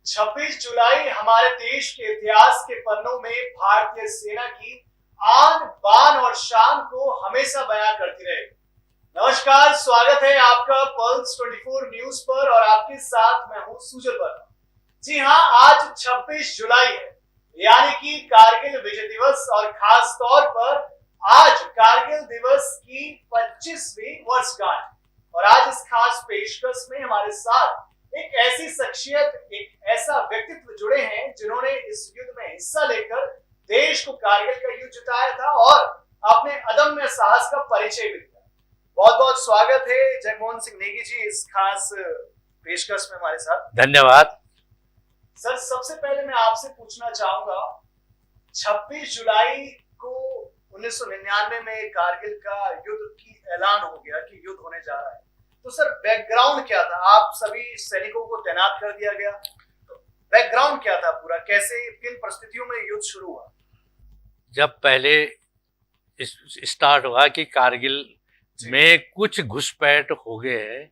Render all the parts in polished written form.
26 जुलाई हमारे देश के इतिहास के पन्नों में भारतीय सेना की आन बान और शान को हमेशा बयां करती रहेगी। नमस्कार, स्वागत है आपका पल्स 24 न्यूज पर और आपके साथ मैं हूं सुजल वर्मा। जी हां, आज 26 जुलाई है, यानी कि कारगिल विजय दिवस और खास तौर पर आज कारगिल दिवस की 25वीं वर्षगांठ। और आज इस खास पेशकश में हमारे साथ एक ऐसी शख्सियत, एक ऐसा व्यक्तित्व जुड़े हैं जिन्होंने इस युद्ध में हिस्सा लेकर देश को कारगिल का युद्ध जिताया था और अपने अदम्य साहस का परिचय भी दिया। बहुत बहुत स्वागत है जगमोहन सिंह नेगी जी इस खास पेशकश में हमारे साथ। धन्यवाद सर, सबसे पहले मैं आपसे पूछना चाहूंगा, 26 जुलाई को 1999 में कारगिल का युद्ध की ऐलान हो गया कि युद्ध होने जा रहा है, तो सर बैकग्राउंड क्या था? आप सभी सैनिकों को तैनात कर दिया गया, तो बैकग्राउंड क्या था पूरा? कैसे, किन परिस्थितियों में युद्ध शुरू हुआ? जब पहले स्टार्ट हुआ कि कारगिल में कुछ घुसपैठ हो गए हैं,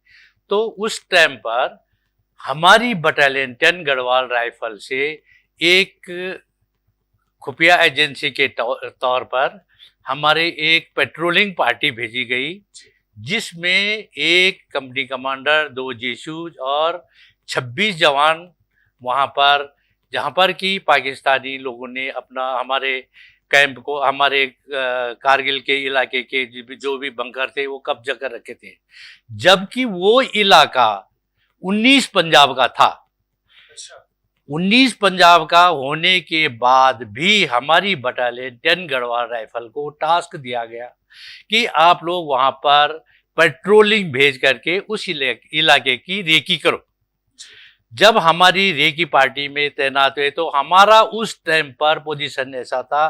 तो उस टाइम पर हमारी बटालियन 10 गढ़वाल राइफल से एक खुफिया एजेंसी के तौर पर हमारे एक पेट्रोलिंग पार्टी भेजी गई, जिसमें एक कंपनी कमांडर, 2 जेसूस और 26 जवान वहाँ पर, जहाँ पर कि पाकिस्तानी लोगों ने अपना हमारे कैंप को, हमारे कारगिल के इलाके के जो भी बंकर थे वो कब्जा कर रखे थे, जबकि वो इलाका 19 पंजाब का था। 19 पंजाब का होने के बाद भी हमारी बटालियन 10 गढ़वाल राइफल को टास्क दिया गया कि आप लोग वहां पर पेट्रोलिंग भेज करके उस इलाके की रेकी करो। जब हमारी रेकी पार्टी में तैनात हुए तो हमारा उस टाइम पर पोजीशन ऐसा था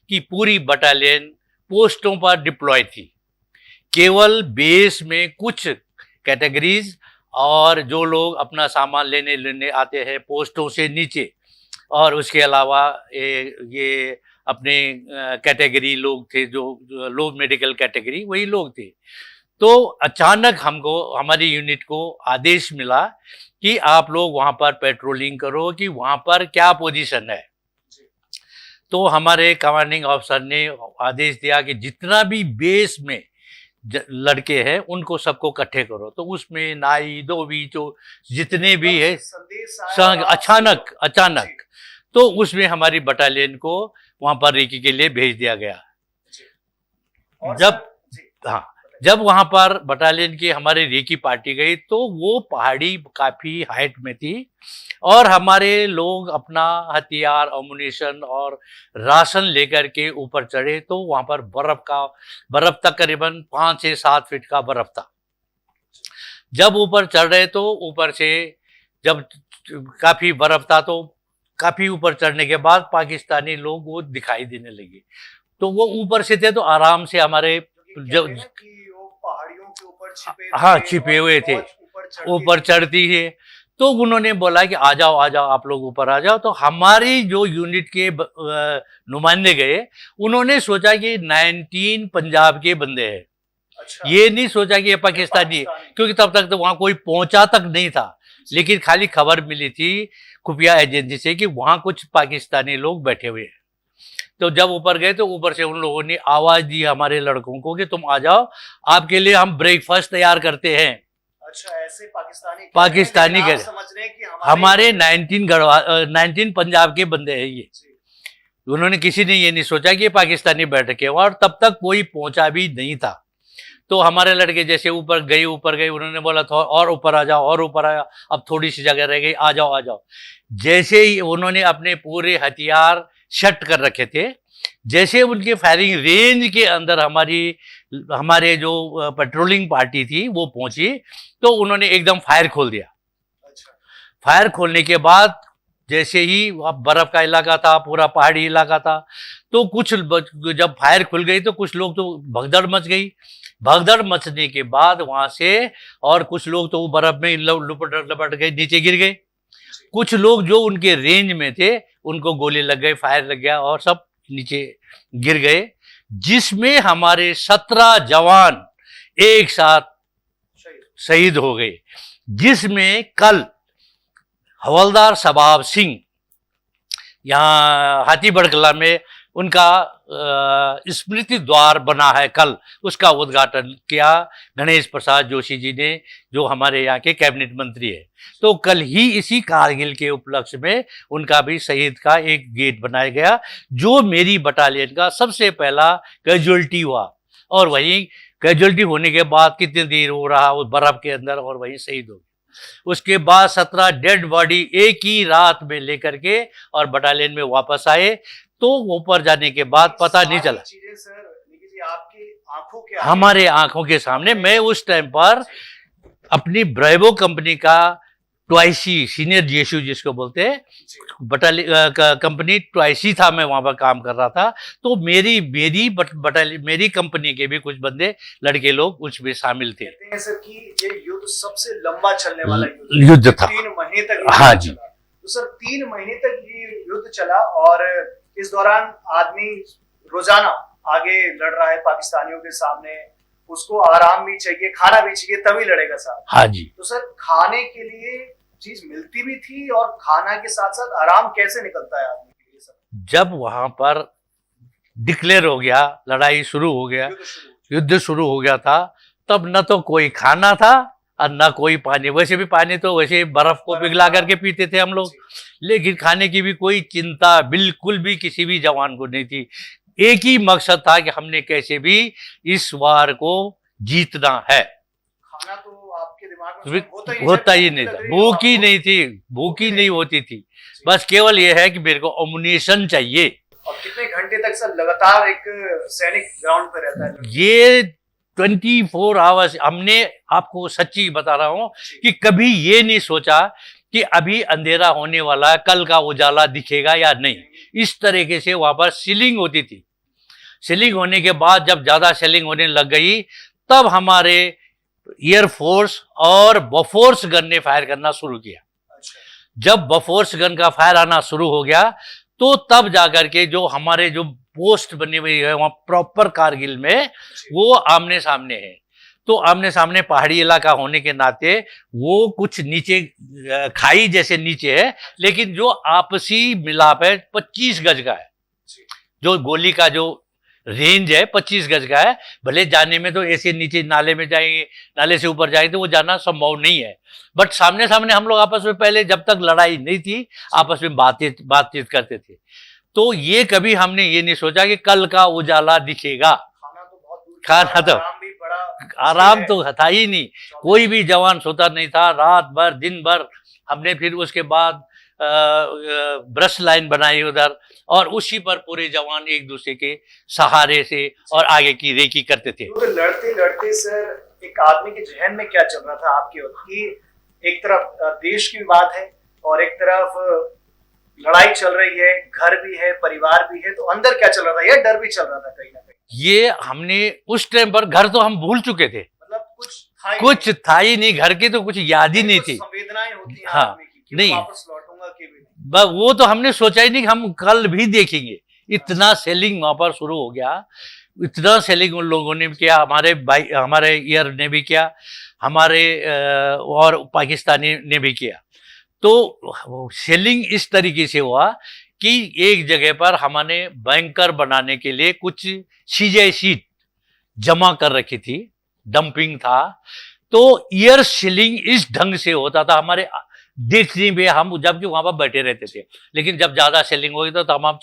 कि पूरी बटालियन पोस्टों पर डिप्लॉय थी। केवल बेस में कुछ कैटेगरीज और जो लोग अपना सामान लेने आते हैं पोस्टों से नीचे, और उसके अलावा ये अपने कैटेगरी लोग थे, जो लो मेडिकल कैटेगरी, वही लोग थे। तो अचानक हमको, हमारी यूनिट को आदेश मिला कि आप लोग वहाँ पर पेट्रोलिंग करो कि वहाँ पर क्या पोजीशन है। तो हमारे कमांडिंग ऑफिसर ने आदेश दिया कि जितना भी बेस में लड़के हैं उनको सबको इकट्ठे करो। तो उसमें नाई, धोबी, जो जितने भी है, अचानक तो उसमें हमारी बटालियन को वहां पर रेकी के लिए भेज दिया गया। जब वहां पर बटालियन की हमारी रेकी पार्टी गई तो वो पहाड़ी काफी हाइट में थी और हमारे लोग अपना हथियार, अम्युनिशन और राशन लेकर के ऊपर चढ़े, तो वहां पर बर्फ तकरीबन 5 से 7 फीट का बर्फ था। जब ऊपर चढ़ रहे तो ऊपर से जब काफी बर्फ था तो काफी ऊपर चढ़ने के बाद पाकिस्तानी लोग वो दिखाई देने लगे। तो वो ऊपर से थे तो आराम से हमारे पहाड़ियों के ऊपर छिपे हुए थे, ऊपर चढ़ती है। तो उन्होंने बोला कि आ जाओ आप लोग ऊपर आ जाओ। तो हमारी जो यूनिट के नुमाइंदे गए, उन्होंने सोचा कि 19 पंजाब के बंदे हैं। ये नहीं सोचा कि ये पाकिस्तानी, क्योंकि तब तक तो वहां कोई पहुंचा तक नहीं था, लेकिन खाली खबर मिली थी खुफिया एजेंसी से कि वहां कुछ पाकिस्तानी लोग बैठे हुए हैं। तो जब ऊपर गए तो ऊपर से उन लोगों ने आवाज दी हमारे लड़कों को कि तुम आ जाओ, आपके लिए हम ब्रेकफास्ट तैयार करते हैं। अच्छा, ऐसे पाकिस्तानी के समझ रहे हैं कि हमारे 19 पंजाब के बंदे हैं ये। उन्होंने, किसी ने ये नहीं सोचा कि ये पाकिस्तानी बैठ के, और तब तक कोई पहुंचा भी नहीं था। तो हमारे लड़के जैसे ऊपर गए, उन्होंने बोला था और ऊपर आ जाओ, और ऊपर आया, अब थोड़ी सी जगह रह गई, आ जाओ। जैसे ही उन्होंने अपने पूरे हथियार शट कर रखे थे, जैसे उनके फायरिंग रेंज के अंदर हमारे जो पेट्रोलिंग पार्टी थी वो पहुंची, तो उन्होंने एकदम फायर खोल दिया। फायर खोलने के बाद जैसे ही बर्फ का इलाका था, पूरा पहाड़ी इलाका था, तो कुछ जब फायर खुल गई तो कुछ लोग तो भगदड़ मच गई। भगदड़ मचने के बाद वहां से और कुछ लोग तो बर्फ में लपट गए, नीचे गिर गए। कुछ लोग जो उनके रेंज में थे उनको गोली लग गई, फायर लग गया और सब नीचे गिर गए, जिसमें हमारे 17 जवान एक साथ शहीद हो गए, जिसमें कल हवलदार शबाब सिंह यहाँ हाथीबड़ कला में उनका स्मृति द्वार बना है, कल उसका उद्घाटन किया गणेश प्रसाद जोशी जी ने, जो हमारे यहाँ के कैबिनेट मंत्री है। तो कल ही इसी कारगिल के उपलक्ष्य में उनका भी शहीद का एक गेट बनाया गया, जो मेरी बटालियन का सबसे पहला कैजुअल्टी हुआ। और वहीं कैजुअल्टी होने के बाद कितनी देर हो रहा उस बर्फ के अंदर, और वहीं शहीद हो गए। उसके बाद 17 डेड बॉडी एक ही रात में लेकर के और बटालियन में वापस आए। तो ऊपर जाने के बाद पता नहीं चला। चीजें सर निकी जी आपकी आंखों के हमारे आंखों के सामने, मैं उस टाइम पर अपनी ब्रेवो कंपनी का ट्वाइसी सीनियर जीएसयू जिसको बोलते हैं, कंपनी ट्वाइसी था, मैं वहां पर काम कर रहा था। तो मेरी कंपनी के भी कुछ बंदे लड़के लोग उसमें शामिल थे। कहते हैं सर कि ये युद्ध सबसे लंबा चलने वाला युद्ध था, 3 महीने तक। हाँ जी। तो सर 3 महीने तक ये युद्ध चला, और इस दौरान आदमी रोजाना आगे लड़ रहा है पाकिस्तानियों के सामने, उसको आराम भी चाहिए, खाना भी चाहिए, तभी लड़ेगा साहब। हाँ जी। तो सर खाने के लिए चीज मिलती भी थी, और खाना के साथ साथ आराम कैसे निकलता है आदमी के लिए सर? जब वहां पर डिक्लेयर हो गया, लड़ाई शुरू हो गया, युद्ध शुरू हो गया था, तब न तो कोई खाना था और न कोई पानी। वैसे भी पानी तो वैसे बर्फ को पिघला करके पीते थे हम लोग, लेकिन खाने की भी कोई चिंता बिल्कुल भी किसी भी जवान को नहीं थी। एक ही मकसद था कि हमने कैसे भी इस वार को जीतना है। खाना तो आपके दिमाग में होता ही नहीं था, भूख ही नहीं थी, भूख ही नहीं होती थी। बस केवल यह है कि मेरे को अम्युनिशन चाहिए। और कितने घंटे तक सर लगातार एक सैनिक ग्राउंड पे रहता है? ये 24 आवर्स। हमने, आपको सच्ची बता रहा हूं, कि कभी ये नहीं सोचा कि अभी अंधेरा होने वाला है, कल का उजाला दिखेगा या नहीं। इस तरीके से वहां पर सीलिंग होती थी। सीलिंग होने के बाद जब ज्यादा सेलिंग होने लग गई, तब हमारे एयरफोर्स और बफोर्स गन ने फायर करना शुरू किया। जब बफोर्स गन का फायर आना शुरू हो गया, तो तब जाकर के जो हमारे जो पोस्ट बनी हुई है वहां प्रॉपर कारगिल में, वो आमने सामने है। तो आमने सामने पहाड़ी इलाका होने के नाते वो कुछ नीचे खाई जैसे नीचे है, लेकिन जो आपसी मिलाप है 25 गज का है। जो गोली का जो रेंज है 25 गज का है। भले जाने में तो ऐसे नीचे नाले में जाएंगे, नाले से ऊपर जाएंगे तो वो जाना संभव नहीं है, बट सामने सामने हम लोग आपस में, पहले जब तक लड़ाई नहीं थी, आपस में बातचीत करते थे। तो ये कभी हमने ये नहीं सोचा कि कल का उजाला दिखेगा। खाना तो आराम तो था ही नहीं, कोई भी जवान सोता नहीं था। रात भर दिन भर हमने फिर उसके बाद ब्रश लाइन बनाई उधर, और उसी पर पूरे जवान एक दूसरे के सहारे से और आगे की रेकी करते थे। तो लड़ते लड़ते सर एक आदमी के जहन में क्या चल रहा था आपके वक्त की? एक तरफ देश की बात है और एक तरफ लड़ाई चल रही है, घर भी है, परिवार भी है, तो अंदर क्या चल रहा था? यह डर भी चल रहा था कहीं ना कहीं। ये हमने उस टाइम पर, घर तो हम भूल चुके थे, मतलब कुछ था ही नहीं, घर की तो कुछ याद ही नहीं थी। संवेदनाएं होती हैं हाँ, आदमी की, नहीं वापस लौटूंगा कि भी नहीं। वो तो हमने सोचा ही नहीं कि हम कल भी देखेंगे। इतना सेलिंग वहां पर शुरू हो गया, इतना सेलिंग उन लोगों ने किया, हमारे एयर ने भी किया, हमारे और पाकिस्तानी ने भी किया। तो सेलिंग इस तरीके से हुआ कि एक जगह पर हमने बैंकर बनाने के लिए कुछ सीजे सीट जमा कर रखी थी, डंपिंग था। तो एयर सेलिंग इस ढंग से होता था हमारे देखने में, हम जबकि वहां पर बैठे रहते थे, लेकिन जब ज्यादा सेलिंग हो गई तो हम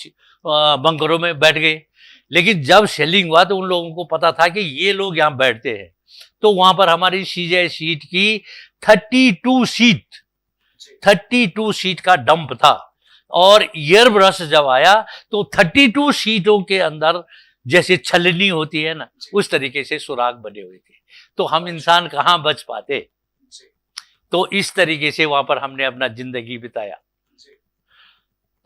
बंकरों में बैठ गए। लेकिन जब सेलिंग हुआ तो उन लोगों को पता था कि ये लोग यहाँ बैठते हैं, तो वहां पर हमारी सीजे सीट की 32 सीट का डंप था। और एयर ब्रश जब आया तो 32 सीटों के अंदर जैसे छलनी होती है ना, उस तरीके से सुराग बने हुए थे। तो हम इंसान कहाँ बच पाते। तो इस तरीके से वहां पर हमने अपना जिंदगी बिताया।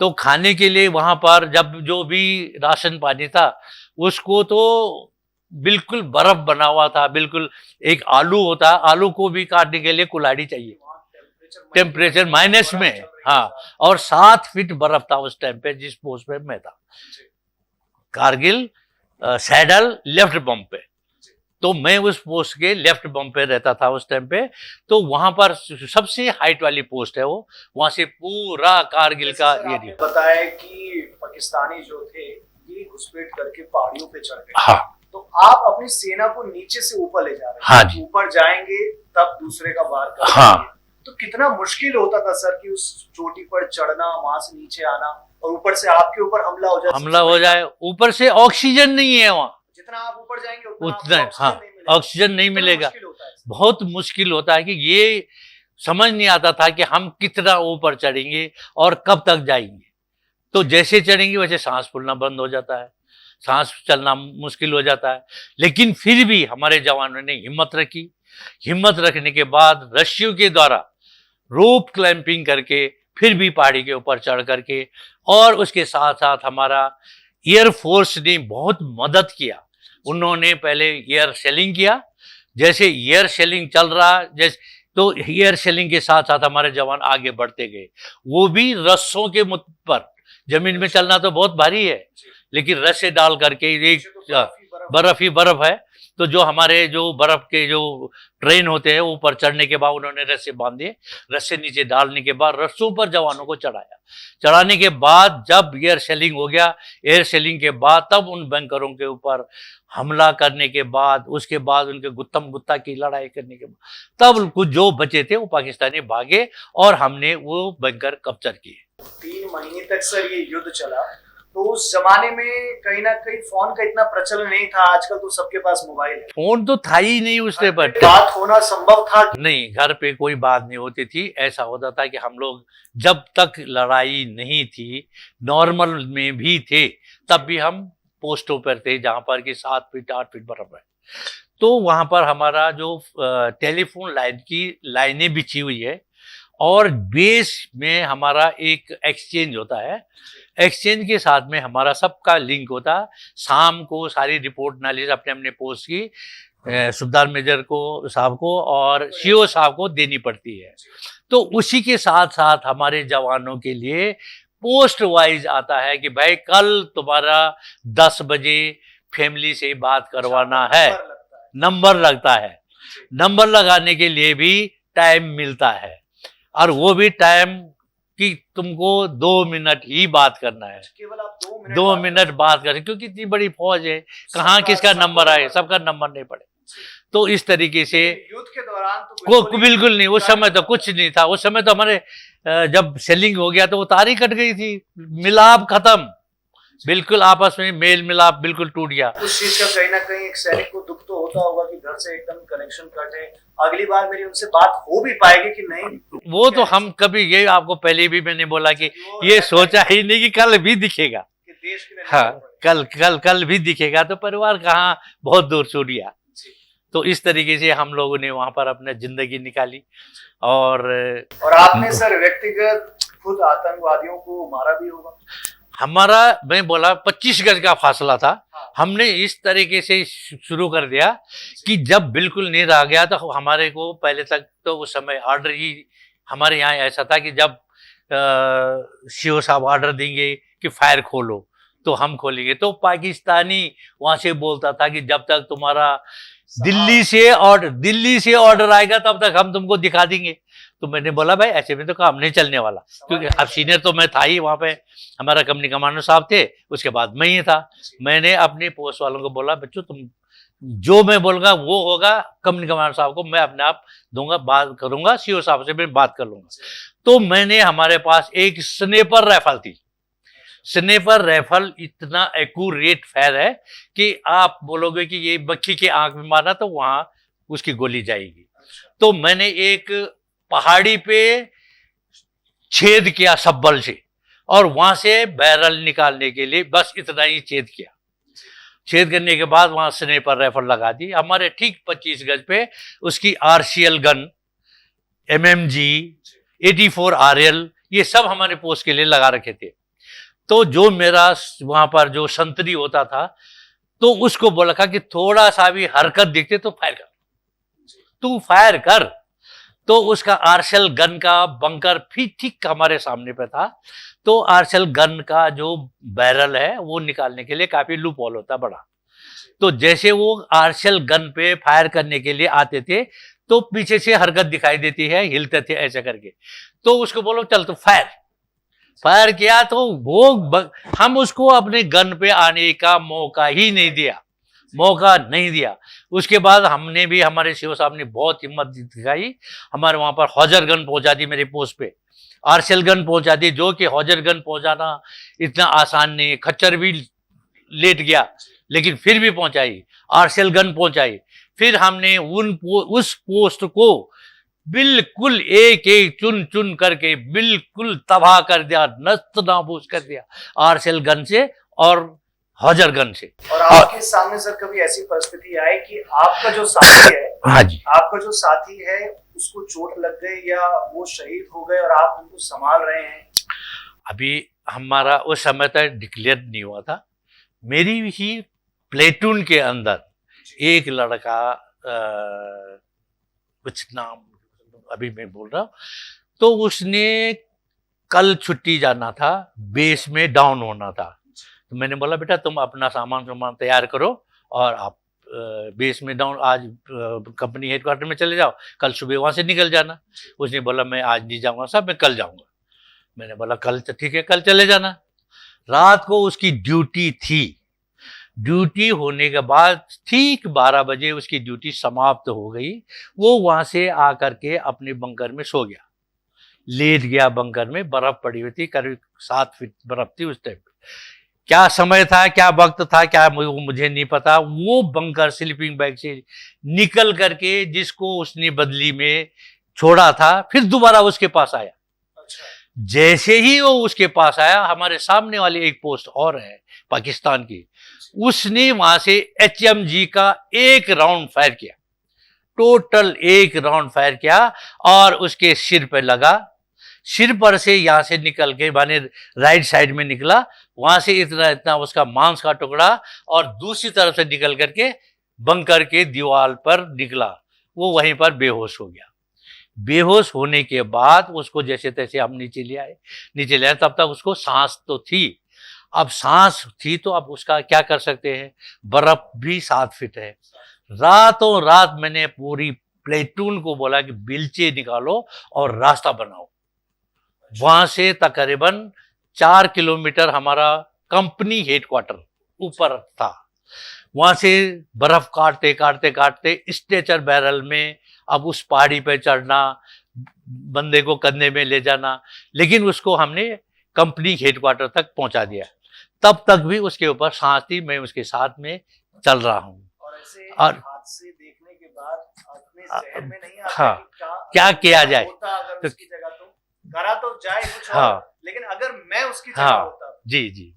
तो खाने के लिए वहां पर जब जो भी राशन पानी था, उसको तो बिल्कुल बर्फ बना हुआ था, बिल्कुल। एक आलू होता, आलू को भी काटने के लिए कुल्हाड़ी चाहिए, टेम्परेचर माइनस में। हाँ, और 7 फीट बर्फ था उस टाइम पे, जिस पोस्ट पे मैं था, कारगिल सैडल लेफ्ट बम पे। तो मैं उस पोस्ट के लेफ्ट बम पे रहता था उस टाइम पे। तो वहां पर सबसे हाइट वाली पोस्ट है वो, वहां से पूरा कारगिल का एरिया। बताया कि पाकिस्तानी जो थे ये घुसपैठ करके पहाड़ियों पे चढ़ गए। हाँ, तो आप अपनी सेना को नीचे से ऊपर ले जा रहे हैं। हाँ जी। ऊपर जाएंगे तब दूसरे का वार करेंगे। हाँ, तो कितना मुश्किल होता था सर कि उस चोटी पर चढ़ना, वहां से नीचे आना, और ऊपर से आपके ऊपर हमला हो जाए। हमला हो जाए, ऊपर से ऑक्सीजन नहीं है वहाँ, जितना आप ऊपर जाएंगे उतना आपको हाँ ऑक्सीजन नहीं मिलेगा। मुश्किल होता है। बहुत मुश्किल होता है कि ये समझ नहीं आता था कि हम कितना ऊपर चढ़ेंगे और कब तक जाएंगे। तो जैसे चढ़ेंगे वैसे सांस फूलना बंद हो जाता है, सांस चलना मुश्किल हो जाता है। लेकिन फिर भी हमारे जवानों ने हिम्मत रखी। हिम्मत रखने के बाद रस्सियों के द्वारा रोप क्लैंपिंग करके फिर भी पहाड़ी के ऊपर चढ़ करके, और उसके साथ साथ हमारा एयरफोर्स ने बहुत मदद किया। उन्होंने पहले एयर शेलिंग किया, जैसे एयर शेलिंग चल रहा जैसे, तो एयर शेलिंग के साथ साथ हमारे जवान आगे बढ़ते गए। वो भी रस्सों के पर, जमीन में चलना तो बहुत भारी है, लेकिन रस्से डाल करके, एक बर्फ ही बर्फ है, तो जो हमारे जो बर्फ के जो ट्रेन होते हैं ऊपर चढ़ने के बाद उन्होंने रस्से बांधे, रस्से नीचे डालने के बाद रस्सों पर जवानों को चढ़ाया। चढ़ाने के बाद जब एयर शेलिंग हो गया, एयर शेलिंग के बाद तब उन बैंकरों के ऊपर हमला करने के बाद, उसके बाद उनके गुत्तम गुत्ता की लड़ाई करने के बाद तब कुछ जो बचे थे वो पाकिस्तानी भागे और हमने वो बैंकर कैप्चर किए। 3 महीने तक सर ये युद्ध चला। तो उस जमाने में कहीं ना कहीं फोन का इतना प्रचलन नहीं था। आजकल तो सबके पास मोबाइल है। फोन तो था ही नहीं उस टाइम पर, बात होना संभव था नहीं, घर पे कोई बात नहीं होती थी। ऐसा होता था कि हम लोग जब तक लड़ाई नहीं थी, नॉर्मल में भी थे, तब भी हम पोस्टों पर थे जहां पर कि 7 फीट 8 फीट बर्फ है। तो वहां पर हमारा जो टेलीफोन लाइन की लाइनें बिछी हुई है, और बेस में हमारा एक एक्सचेंज होता है। एक्सचेंज के साथ में हमारा सबका लिंक होता। शाम को सारी रिपोर्ट नालिज अपने अपने पोस्ट की सुबेदार मेजर को साहब को और सीओ साहब को देनी पड़ती है। तो उसी के साथ साथ हमारे जवानों के लिए पोस्ट वाइज आता है कि भाई कल तुम्हारा 10 बजे फैमिली से बात करवाना है। नंबर लगता है, नंबर लगाने के लिए भी टाइम मिलता है, और वो भी टाइम कि तुमको 2 मिनट ही बात करना है। केवल आप 2 मिनट बात करें, क्योंकि इतनी बड़ी फौज है, कहाँ किसका नंबर आए, सबका नंबर नहीं पड़े। तो इस तरीके से युद्ध के दौरान तो बिल्कुल नहीं, उस समय तो कुछ नहीं था। उस समय तो हमारे जब सेलिंग हो गया तो वो तार ही कट गई थी, मिलाप खत्म, बिल्कुल आपस में मेल मिलाप बिल्कुल टूट गया। उस चीज का कहीं ना कहीं एक सैनिक को दुख तो होता होगा कि घर से एकदम कनेक्शन कट है, अगली बार मेरी उनसे बात हो भी पाएगी कि नहीं। वो तो हम कभी, ये आपको पहले भी मैंने बोला कि ये सोचा ही नहीं कि कल भी दिखेगा, देश के लिए हाँ कल भी दिखेगा। तो परिवार कहाँ बहुत दूर छूट गया। तो इस तरीके से हम लोगों ने वहां पर अपना जिंदगी निकाली। और आपने सर व्यक्तिगत खुद आतंकवादियों को मारा भी होगा। हमारा, मैं बोला 25 गज का फासला था। हमने इस तरीके से शुरू कर दिया कि जब बिल्कुल नींद आ गया तो हमारे को पहले तक तो उस समय ऑर्डर ही हमारे यहाँ ऐसा था कि जब सीओ साहब ऑर्डर देंगे कि फायर खोलो तो हम खोलेंगे। तो पाकिस्तानी वहां से बोलता था कि जब तक तुम्हारा दिल्ली से ऑर्डर आएगा तब तक हम तुमको दिखा देंगे। तो मैंने बोला भाई ऐसे में तो काम नहीं चलने वाला, क्योंकि अब सीनियर तो मैं था ही वहां पे, हमारा कंपनी कमांडर साहब थे, उसके बाद मैं ही था। मैंने अपने पोस्ट वालों को बोला बच्चों तुम जो मैं बोलूंगा वो होगा, कंपनी कमांडर साहब को मैं अपने आप दूंगा, बात करूंगा, सीओ साहब से मैं बात कर लूंगा। तो मैंने, हमारे पास एक स्नेपर राइफल थी। स्नेपर राइफल इतना एक्यूरेट फायर है कि आप बोलोगे कि ये मक्खी के आंख में मारा तो वहां उसकी गोली जाएगी। तो मैंने एक पहाड़ी पे छेद किया सब्बल से, और वहां से बैरल निकालने के लिए बस इतना ही छेद किया। छेद करने के बाद वहां स्नेपर राइफल लगा दी। हमारे ठीक 25 गज पे उसकी आरसीएल गन, एमएमजी, 84 आरएल, ये सब हमारे पोस्ट के लिए लगा रखे थे। तो जो मेरा वहां पर जो संतरी होता था तो उसको बोला था कि थोड़ा सा भी हरकत दिखते तो फायर कर, तू फायर कर। तो उसका आरसेल गन का बंकर भी ठीक हमारे सामने पे था। तो आरसेल गन का जो बैरल है वो निकालने के लिए काफी लूप होल होता बड़ा। तो जैसे वो आर्शल गन पे फायर करने के लिए आते थे तो पीछे से हरकत दिखाई देती है, हिलते थे ऐसा करके, तो उसको बोलो चल तो फायर किया तो हम उसको अपने गन पे आने का मौका ही नहीं दिया। उसके बाद हमने भी, हमारे सीओ साहब ने बहुत हिम्मत दिखाई, हमारे वहां पर हौजर गन पहुंचा दी मेरे पोस्ट पे, आर्शल गन पहुंचा दी, जो कि हौजर गन पहुंचाना इतना आसान नहीं है, खच्चर भी लेट गया लेकिन फिर भी पहुंचाई, आर्शल गन पहुंचाई। फिर हमने उस पोस्ट को बिल्कुल एक एक चुन चुन करके बिल्कुल तबाह कर दिया, नस्त नाबूद कर दिया, आर्शल गन से और हौजर गन से। और आपके सामने सर कभी ऐसी परिस्थिति आई कि आपका जो साथी है, हाँ जी, आपका जो साथी है उसको चोट लग गई या वो शहीद हो गए और आप उनको संभाल रहे हैं? अभी हमारा उस समय तक डिक्लेयर नहीं हुआ था। मेरी ही प्लेटून के अंदर एक लड़का, कुछ नाम अभी मैं बोल रहा हूँ, तो उसने कल छुट्टी जाना था, बेस में डाउन होना था। तो मैंने बोला बेटा तुम अपना सामान तैयार करो और आप बेस में डाउन, आज कंपनी हेडक्वार्टर में चले जाओ, कल सुबह वहां से निकल जाना। उसने बोला मैं आज नहीं जाऊंगा साहब, मैं कल जाऊंगा। मैंने बोला कल ठीक है, कल चले जाना। रात को उसकी ड्यूटी थी, ड्यूटी होने के बाद ठीक 12 बजे उसकी ड्यूटी समाप्त हो गई। वो वहां से आकर के अपने बंकर में सो गया, लेट गया बंकर में। बर्फ पड़ी हुई थी, करीब 7 फीट बर्फ थी उस टाइम। क्या समय था, क्या वक्त था, क्या मुझे नहीं पता। वो बंकर स्लीपिंग बैग से निकल करके जिसको उसने बदली में छोड़ा था, फिर दोबारा उसके पास आया। जैसे ही वो उसके पास आया, हमारे सामने वाली एक पोस्ट और है पाकिस्तान की, उसने वहां से HMG का एक राउंड फायर किया, टोटल एक राउंड फायर किया और उसके सिर पे लगा। सिर पर से यहां से निकल के माने राइट साइड में निकला, वहां से इतना उसका मांस का टुकड़ा, और दूसरी तरफ से निकल करके बंकर के दीवार पर निकला। वो वहीं पर बेहोश हो गया। बेहोश होने के बाद उसको जैसे तैसे हम नीचे ले आए। तब तक उसको सांस तो थी। अब सांस थी तो अब उसका क्या कर सकते हैं, बर्फ भी 7 फीट है। रातों रात मैंने पूरी प्लेटून को बोला कि बिल्चे निकालो और रास्ता बनाओ। वहां से तकरीबन 4 किलोमीटर हमारा कंपनी हेडक्वार्टर ऊपर था। वहां से बर्फ काटते काटते काटते स्ट्रेचर बैरल में अब उस पहाड़ी पे चढ़ना, बंदे को कंधे में ले जाना, लेकिन उसको हमने कंपनी हेडक्वार्टर तक पहुंचा दिया। तब तक भी उसके ऊपर सांस थी, मैं उसके साथ में चल रहा हूँ। और हादसे देखने के बाद अपने जहन में नहीं आता हाँ, कि क्या किया जाए, अगर उसकी जगह तो करा तो जाए कुछ हाँ, और, लेकिन अगर मैं उसकी जगह हाँ, होता, जी,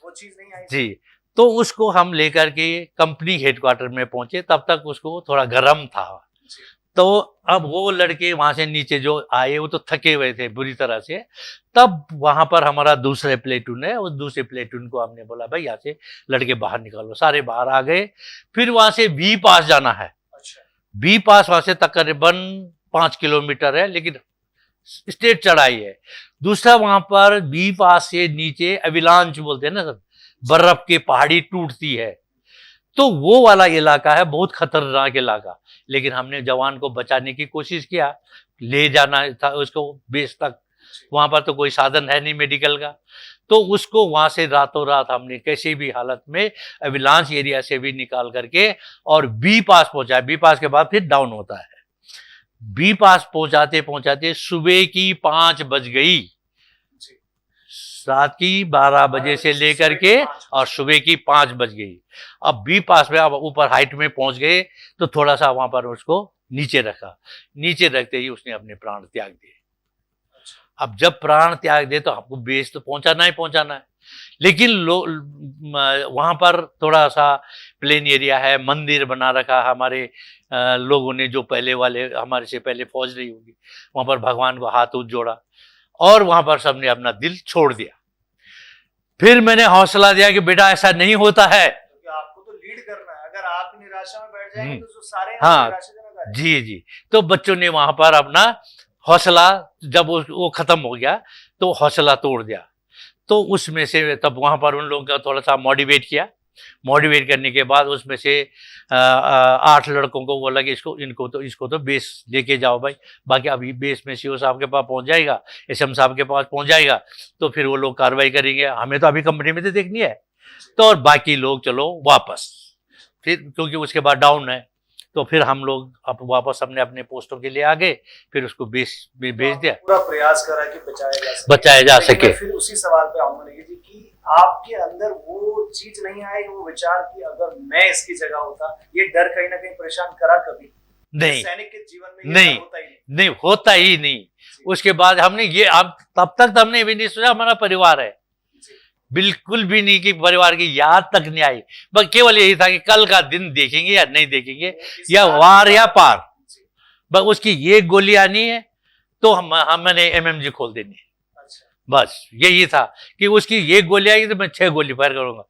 वो चीज नहीं आई जी। तो उसको हम लेकर के कंपनी हेडक्वार्टर में पहुंचे। तब तक उसको थोड़ा गर्म था। तो अब वो लड़के वहां से नीचे जो आए वो तो थके हुए थे बुरी तरह से। तब वहां पर हमारा दूसरे प्लेटून है, उस दूसरे प्लेटून को हमने बोला भाई यहाँ से लड़के बाहर निकालो। सारे बाहर आ गए। फिर वहां से बी पास जाना है। बी पास वहां से तकरीबन 5 किलोमीटर है, लेकिन स्टेट चढ़ाई है। दूसरा वहां पर बी पास से नीचे अविलांच बोलते हैं ना सर, बर्फ की पहाड़ी टूटती है। तो वो वाला इलाका है, बहुत खतरनाक इलाका। लेकिन हमने जवान को बचाने की कोशिश किया, ले जाना था उसको बेस तक। वहां पर तो कोई साधन है नहीं मेडिकल का, तो उसको वहां से रातों रात हमने कैसे भी हालत में अविलांच एरिया से भी निकाल करके और बी पास पहुंचाया। बी पास के बाद फिर डाउन होता है। बी पास पहुंचाते पहुंचाते सुबह की 5 बज गई। रात की 12 बजे से लेकर के और सुबह की 5 बज गई। अब बी पास में अब ऊपर हाइट में पहुंच गए तो थोड़ा सा वहां पर उसको नीचे रखा। नीचे रखते ही उसने अपने प्राण त्याग दिए। अब जब प्राण त्याग दे तो आपको बेस तो पहुंचाना ही पहुंचाना है। लेकिन वहां पर थोड़ा सा प्लेन एरिया है, मंदिर बना रखा हमारे लोगों ने, जो पहले वाले हमारे से पहले फौज रही होगी। वहां पर भगवान को हाथ जोड़ा और वहां पर सबने अपना दिल छोड़ दिया। फिर मैंने हौसला दिया कि बेटा ऐसा नहीं होता है, आपको तो लीड करना है। अगर आप निराशा में बैठ जाएंगे तो सारे हाँ जी। तो बच्चों ने वहां पर अपना हौसला, जब वो खत्म हो गया तो हौसला तोड़ दिया। तो उसमें से तब वहां पर उन लोगों का थोड़ा सा मोटिवेट किया मोटिवेट करने के बाद उसमें से 8 लड़कों को बोला कि इसको तो बेस लेके जाओ भाई, बाकी अभी बेस में सीओ साहब के पास पहुंच जाएगा, एसएम साहब के पास पहुंच जाएगा, तो फिर वो लोग कार्रवाई करेंगे, हमें तो अभी कंपनी में तो देखनी है। तो और बाकी लोग चलो वापस, फिर क्योंकि उसके बाद डाउन है, तो फिर हम लोग अब वापस हमने अपने पोस्टों के लिए आ गए, फिर उसको बेस में भेज दिया। पूरा प्रयास करा कि बचाया जा सके। फिर उसी सवाल पे आऊंगा नेगी जी कि आपके अंदर वो चीज नहीं आई, वो विचार कि अगर मैं इसकी जगह होता, ये डर कहीं ना कहीं परेशान करा कभी? नहीं, सैनिक के जीवन में ये होता ही नहीं। उसके बाद हमने ये तब तक हमने भी नहीं सोचा हमारा परिवार है, बिल्कुल भी नहीं कि परिवार की याद तक नहीं आई, बस केवल यही था कि कल का दिन देखेंगे या नहीं देखेंगे, या वार या पार, बस उसकी ये गोली आनी है तो हमने एमएमजी खोल देनी है। बस यही था कि उसकी ये गोली आएगी तो मैं 6 गोली फायर करूंगा,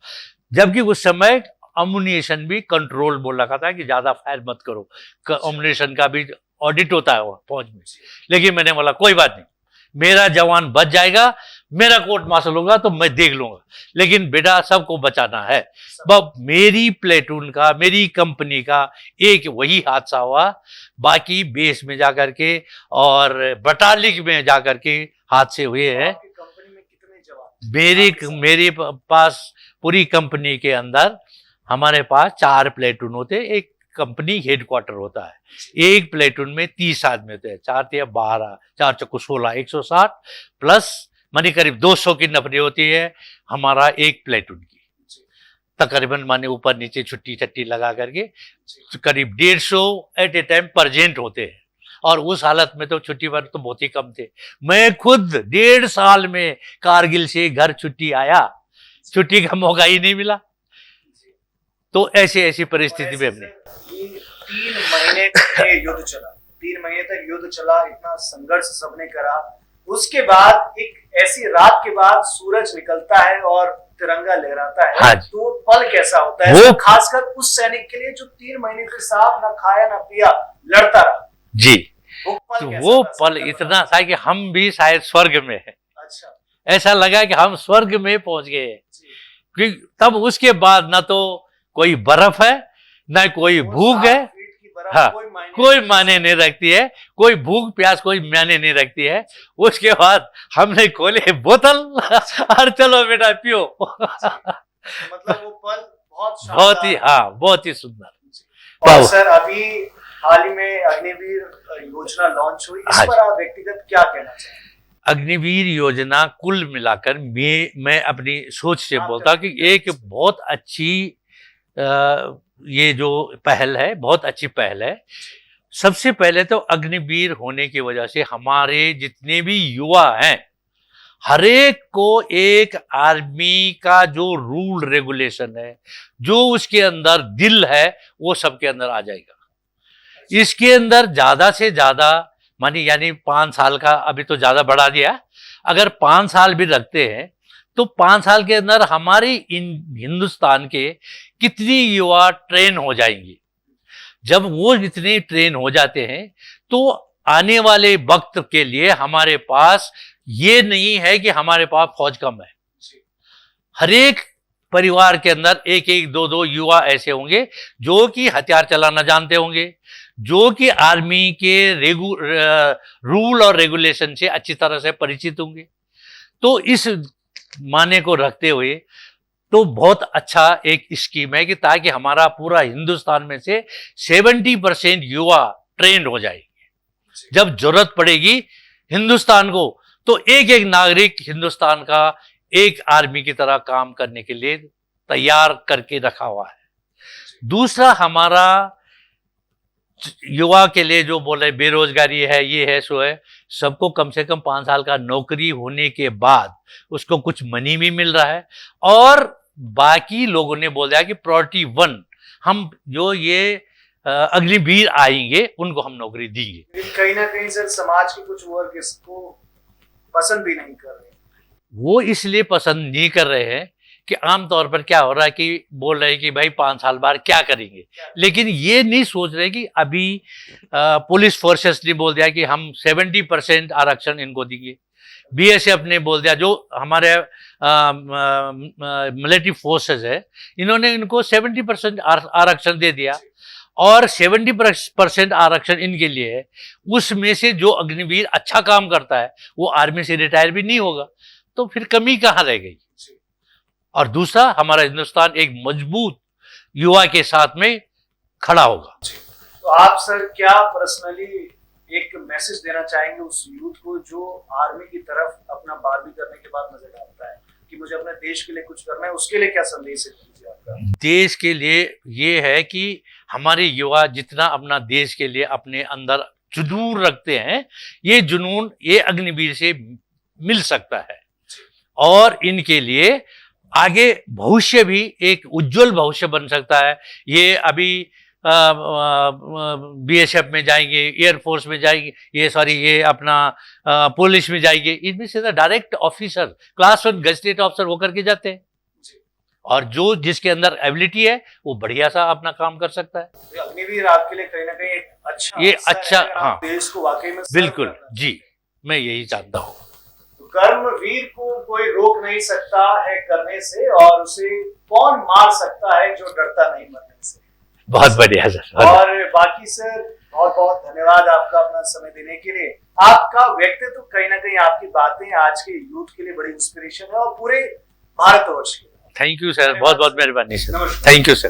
जबकि उस समय अम्युनिशन भी कंट्रोल बोल रखा था कि ज्यादा फायर मत करो, अम्युनिशन का भी ऑडिट होता है फौज में। लेकिन मैंने बोला कोई बात नहीं, मेरा जवान बच जाएगा, मेरा कोर्ट मार्शल होगा तो मैं देख लूंगा, लेकिन बेटा सबको बचाना है। मेरी प्लेटून का, मेरी कंपनी का एक वही हादसा हुआ, बाकी बेस में जाकर के और बटालिक में जाकर के हादसे हुए हैं। कंपनी में कितने जवान? मेरे पास पूरी कंपनी के अंदर हमारे पास 4 प्लेटून होते, एक कंपनी हेडक्वार्टर होता है, एक प्लेटून में 30 आदमी होते हैं, 4 × 12, 4 × 16, 160 प्लस मानी करीब 200 की नफरी होती है हमारा एक प्लेटून की, तकरीबन माने ऊपर नीचे छुट्टी छट्टी लगा करके करीब 150 एट ए टाइम परजेंट होते हैं। और उस हालत में तो छुट्टी पर तो बहुत ही कम थे। मैं खुद 1.5 साल में कारगिल से घर छुट्टी आया, छुट्टी का मौका ही नहीं मिला। तो ऐसी परिस्थिति में हमने 3 महीने तक युद्ध चला, 3 महीने तक युद्ध चला, इतना संघर्ष सबने करा। उसके बाद एक ऐसी रात के बाद सूरज निकलता है और तिरंगा लहराता है। हाँ, तो पल कैसा होता है वो खासकर उस सैनिक के लिए जो 3 महीने से साफ ना खाया ना पिया लड़ता रहा जी। वो पल इतना था कि हम भी शायद स्वर्ग में हैं। अच्छा, ऐसा लगा कि हम स्वर्ग में पहुंच गए, क्योंकि तब उसके बाद ना तो कोई बर्फ है ना कोई भूख है। हाँ, कोई मायने नहीं रखती है, कोई भूख प्यास कोई मायने नहीं रखती है। उसके बाद हमने खोले बोतल और चलो बेटा पियो। मतलब वो पल बहुत ही सुंदर। और सर अभी हाल ही में अग्निवीर योजना लॉन्च हुई, इस पर आप व्यक्तिगत क्या कहना चाहेंगे? अग्निवीर योजना कुल मिलाकर मैं अपनी सोच से बोलता कि एक बहुत अच्छी ये जो पहल है, बहुत अच्छी पहल है। सबसे पहले तो अग्निवीर होने की वजह से हमारे जितने भी युवा हैं, हर एक को एक आर्मी का जो रूल रेगुलेशन है, जो उसके अंदर दिल है, वो सबके अंदर आ जाएगा। इसके अंदर ज्यादा से ज्यादा यानी 5 साल का अभी तो ज्यादा बढ़ा दिया, अगर 5 साल भी रखते हैं तो 5 साल के अंदर हमारी हिंदुस्तान के कितनी युवा ट्रेन हो जाएंगे। जब वो इतने ट्रेन हो जाते हैं तो आने वाले वक्त के लिए हमारे पास ये नहीं है कि हमारे पास फौज कम है। हर एक परिवार के अंदर 1-1, 2-2 युवा ऐसे होंगे जो कि हथियार चलाना जानते होंगे, जो कि आर्मी के रूल और रेगुलेशन से अच्छी तरह से परिचित होंगे। तो इस माने को रखते हुए तो बहुत अच्छा एक स्कीम है कि ताकि हमारा पूरा हिंदुस्तान में से 70% युवा ट्रेंड हो जाएंगे। जब जरूरत पड़ेगी हिंदुस्तान को तो एक एक नागरिक हिंदुस्तान का एक आर्मी की तरह काम करने के लिए तैयार करके रखा हुआ है। दूसरा, हमारा युवा के लिए जो बोले बेरोजगारी है, ये है सो है, सबको कम से कम 5 साल का नौकरी होने के बाद उसको कुछ मनी भी मिल रहा है। और बाकी लोगों ने बोल दिया कि प्रायोरिटी 1 हम जो ये अग्निवीर आएंगे उनको हम नौकरी देंगे। कहीं ना कहीं सर समाज के कुछ वर्ग इसको पसंद भी नहीं कर रहे। वो इसलिए पसंद नहीं कर रहे हैं कि आमतौर पर क्या हो रहा है कि बोल रहे हैं कि भाई 5 साल बाद क्या करेंगे, लेकिन ये नहीं सोच रहे कि अभी पुलिस फोर्सेस ने बोल दिया कि हम 70% आरक्षण इनको देंगे, बीएसएफ ने बोल दिया, जो हमारे मिलिट्री फोर्सेस है, इन्होंने इनको 70% आरक्षण दे दिया और 70% आरक्षण इनके लिए है। उसमें से जो अग्निवीर अच्छा काम करता है वो आर्मी से रिटायर भी नहीं होगा, तो फिर कमी कहाँ रह गई। और दूसरा, हमारा हिंदुस्तान एक मजबूत युवा के साथ में खड़ा होगा। तो आप सर क्या पर्सनली एक मैसेज देना चाहेंगे उस यूथ को जो आर्मी की तरफ अपना 12वीं करने के बाद नजर आता है कि मुझे अपने देश के लिए कुछ करना है, उसके लिए क्या संदेश है दीजिए आपका? देश के लिए ये है कि हमारे युवा जितना अपना देश के लिए अपने अंदर जुनून रखते हैं, ये जुनून ये अग्निवीर से मिल सकता है और इनके लिए आगे भविष्य भी एक उज्जवल भविष्य बन सकता है। ये अभी बीएसएफ में जाएंगे, एयरफोर्स में जाएंगे, ये अपना पुलिस में जाएंगे, इनमें से direct officer, class 1 gazetted officer होकर के जाते हैं और जो जिसके अंदर एबिलिटी है वो बढ़िया सा अपना काम कर सकता है। अग्निवीर आपके लिए कहीं ना कहीं एक अच्छा, ये अच्छा, हाँ, देश को वाकई में बिल्कुल जी, मैं यही चाहता हूँ। कर्मवीर को कोई रोक नहीं सकता है करने से, और उसे कौन मार सकता है जो डरता नहीं मरने से। बहुत बढ़िया सर। और बाकी सर बहुत बहुत धन्यवाद आपका अपना समय देने के लिए। आपका व्यक्तित्व कहीं ना कहीं, आपकी बातें आज के यूथ के लिए बड़ी इंस्पिरेशन है और पूरे भारतवर्ष के लिए। थैंक यू सर, बहुत बहुत मेहरबानी सर, नमस्कार। Thank you sir.